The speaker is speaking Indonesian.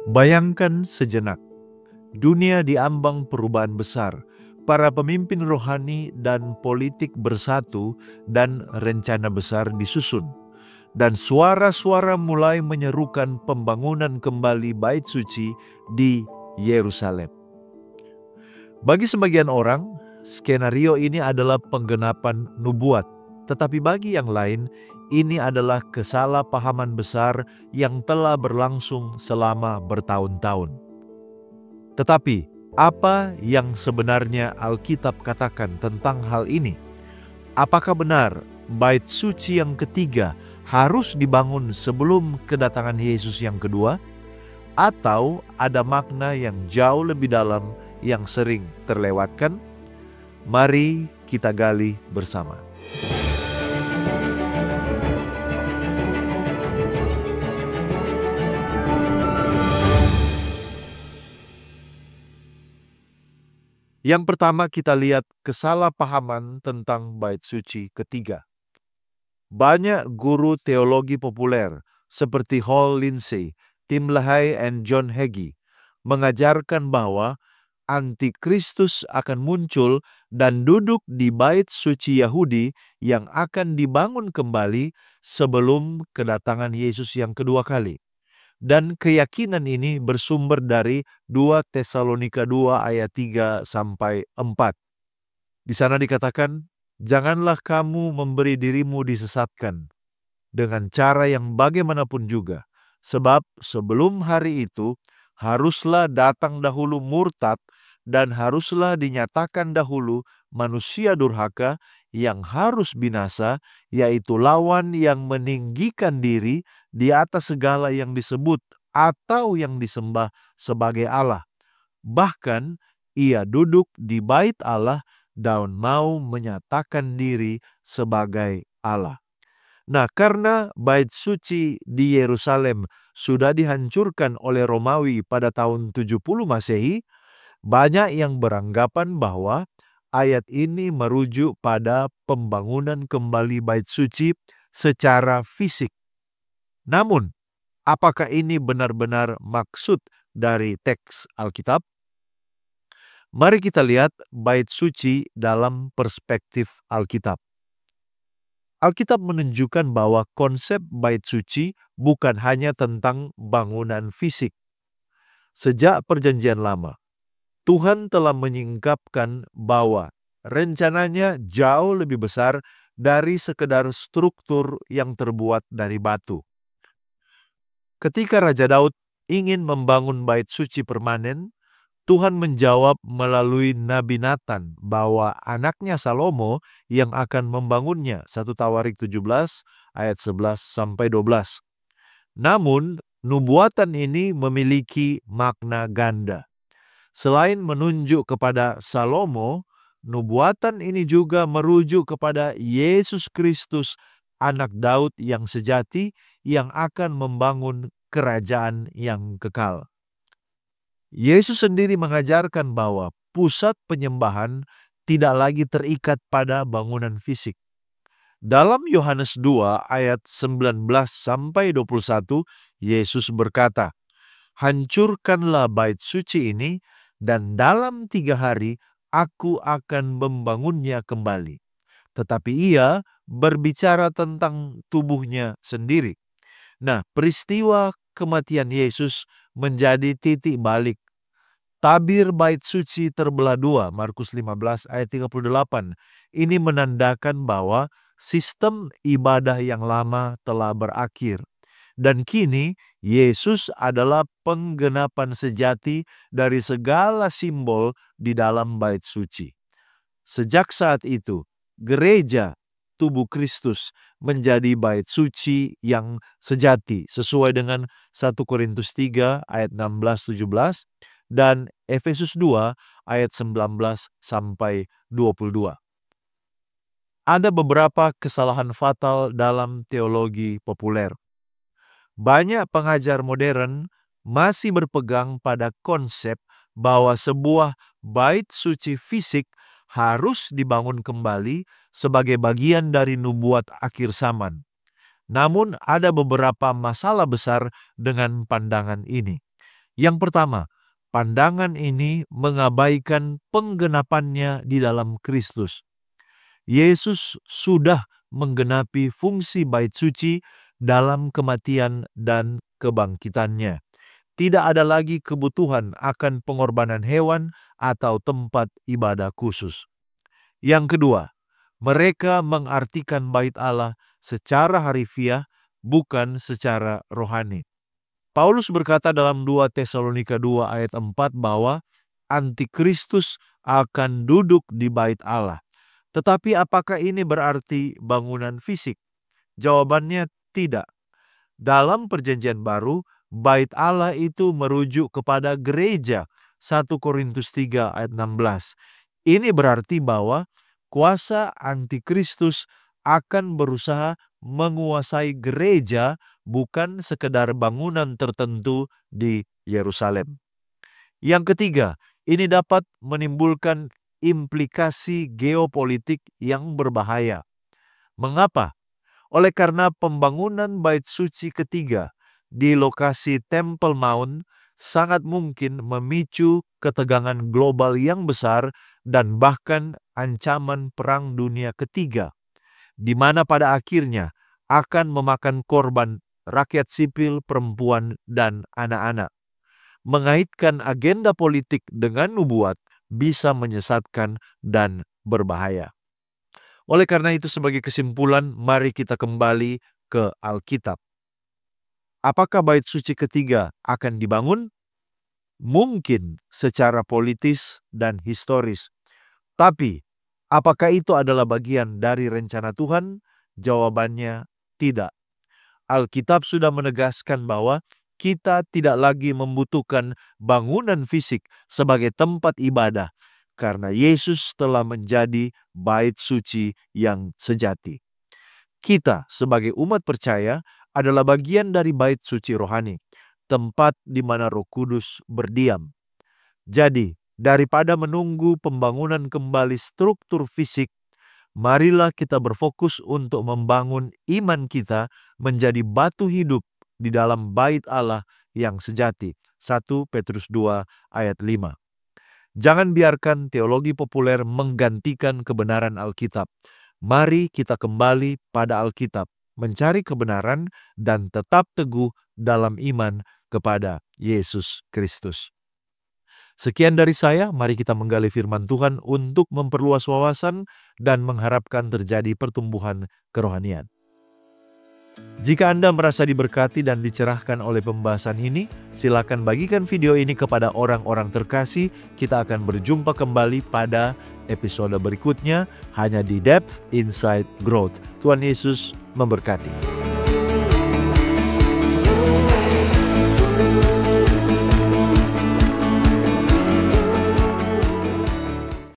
Bayangkan sejenak, dunia diambang perubahan besar. Para pemimpin rohani dan politik bersatu dan rencana besar disusun. Dan suara-suara mulai menyerukan pembangunan kembali bait suci di Yerusalem. Bagi sebagian orang, skenario ini adalah penggenapan nubuat. Tetapi bagi yang lain, ini adalah kesalahpahaman besar yang telah berlangsung selama bertahun-tahun. Tetapi, apa yang sebenarnya Alkitab katakan tentang hal ini? Apakah benar bait suci yang ketiga harus dibangun sebelum kedatangan Yesus yang kedua? Atau ada makna yang jauh lebih dalam yang sering terlewatkan? Mari kita gali bersama. Yang pertama kita lihat kesalahpahaman tentang bait suci ketiga. Banyak guru teologi populer seperti Hall Lindsey, Tim LaHaye, dan John Hagee mengajarkan bahwa Antikristus akan muncul dan duduk di bait suci Yahudi yang akan dibangun kembali sebelum kedatangan Yesus yang kedua kali. Dan keyakinan ini bersumber dari 2 Tesalonika 2 ayat 3-4. Di sana dikatakan, "Janganlah kamu memberi dirimu disesatkan dengan cara yang bagaimanapun juga, sebab sebelum hari itu haruslah datang dahulu murtad dan haruslah dinyatakan dahulu manusia durhaka yang harus binasa, yaitu lawan yang meninggikan diri di atas segala yang disebut atau yang disembah sebagai Allah. Bahkan ia duduk di bait Allah dan mau menyatakan diri sebagai Allah." Nah, karena bait suci di Yerusalem sudah dihancurkan oleh Romawi pada tahun 70 Masehi, banyak yang beranggapan bahwa ayat ini merujuk pada pembangunan kembali bait suci secara fisik. Namun, apakah ini benar-benar maksud dari teks Alkitab? Mari kita lihat bait suci dalam perspektif Alkitab. Alkitab menunjukkan bahwa konsep bait suci bukan hanya tentang bangunan fisik. Sejak Perjanjian Lama, Tuhan telah menyingkapkan bahwa rencananya jauh lebih besar dari sekedar struktur yang terbuat dari batu. Ketika Raja Daud ingin membangun bait suci permanen, Tuhan menjawab melalui Nabi Nathan bahwa anaknya Salomo yang akan membangunnya. 1 Tawarik 17 ayat 11-12. Namun, nubuatan ini memiliki makna ganda. Selain menunjuk kepada Salomo, nubuatan ini juga merujuk kepada Yesus Kristus, anak Daud yang sejati yang akan membangun kerajaan yang kekal. Yesus sendiri mengajarkan bahwa pusat penyembahan tidak lagi terikat pada bangunan fisik. Dalam Yohanes 2 ayat 19-21, Yesus berkata, "Hancurkanlah bait suci ini, dan dalam 3 hari aku akan membangunnya kembali." Tetapi ia berbicara tentang tubuhnya sendiri. Nah, peristiwa kematian Yesus menjadi titik balik. Tabir bait suci terbelah dua, Markus 15 ayat 38. Ini menandakan bahwa sistem ibadah yang lama telah berakhir. Dan kini Yesus adalah penggenapan sejati dari segala simbol di dalam bait suci. Sejak saat itu, gereja tubuh Kristus menjadi bait suci yang sejati sesuai dengan 1 Korintus 3 ayat 16-17 dan Efesus 2 ayat 19-22. Ada beberapa kesalahan fatal dalam teologi populer. Banyak pengajar modern masih berpegang pada konsep bahwa sebuah bait suci fisik harus dibangun kembali sebagai bagian dari nubuat akhir zaman. Namun ada beberapa masalah besar dengan pandangan ini. Yang pertama, pandangan ini mengabaikan penggenapannya di dalam Kristus. Yesus sudah menggenapi fungsi bait suci dalam kematian dan kebangkitannya. Tidak ada lagi kebutuhan akan pengorbanan hewan atau tempat ibadah khusus. Yang kedua, mereka mengartikan bait Allah secara harfiah, bukan secara rohani. Paulus berkata dalam 2 Tesalonika 2 ayat 4 bahwa antikristus akan duduk di bait Allah. Tetapi apakah ini berarti bangunan fisik? Jawabannya tidak. Dalam Perjanjian Baru, bait Allah itu merujuk kepada gereja. 1 Korintus 3 ayat 16. Ini berarti bahwa kuasa antikristus akan berusaha menguasai gereja, bukan sekedar bangunan tertentu di Yerusalem. Yang ketiga, ini dapat menimbulkan implikasi geopolitik yang berbahaya. Mengapa? Oleh karena pembangunan bait suci ketiga di lokasi Temple Mount sangat mungkin memicu ketegangan global yang besar dan bahkan ancaman Perang Dunia Ketiga, di mana pada akhirnya akan memakan korban rakyat sipil, perempuan, dan anak-anak. Mengaitkan agenda politik dengan nubuat bisa menyesatkan dan berbahaya. Oleh karena itu, sebagai kesimpulan, mari kita kembali ke Alkitab. Apakah bait suci ketiga akan dibangun? Mungkin secara politis dan historis. Tapi, apakah itu adalah bagian dari rencana Tuhan? Jawabannya tidak. Alkitab sudah menegaskan bahwa kita tidak lagi membutuhkan bangunan fisik sebagai tempat ibadah, karena Yesus telah menjadi bait suci yang sejati. Kita sebagai umat percaya adalah bagian dari bait suci rohani, tempat di mana Roh Kudus berdiam. Jadi, daripada menunggu pembangunan kembali struktur fisik, marilah kita berfokus untuk membangun iman kita menjadi batu hidup di dalam bait Allah yang sejati. 1 Petrus 2 ayat 5. Jangan biarkan teologi populer menggantikan kebenaran Alkitab. Mari kita kembali pada Alkitab, mencari kebenaran dan tetap teguh dalam iman kepada Yesus Kristus. Sekian dari saya, mari kita menggali firman Tuhan untuk memperluas wawasan dan mengharapkan terjadi pertumbuhan kerohanian. Jika Anda merasa diberkati dan dicerahkan oleh pembahasan ini, silakan bagikan video ini kepada orang-orang terkasih. Kita akan berjumpa kembali pada episode berikutnya hanya di Depth Inside Growth. Tuhan Yesus memberkati.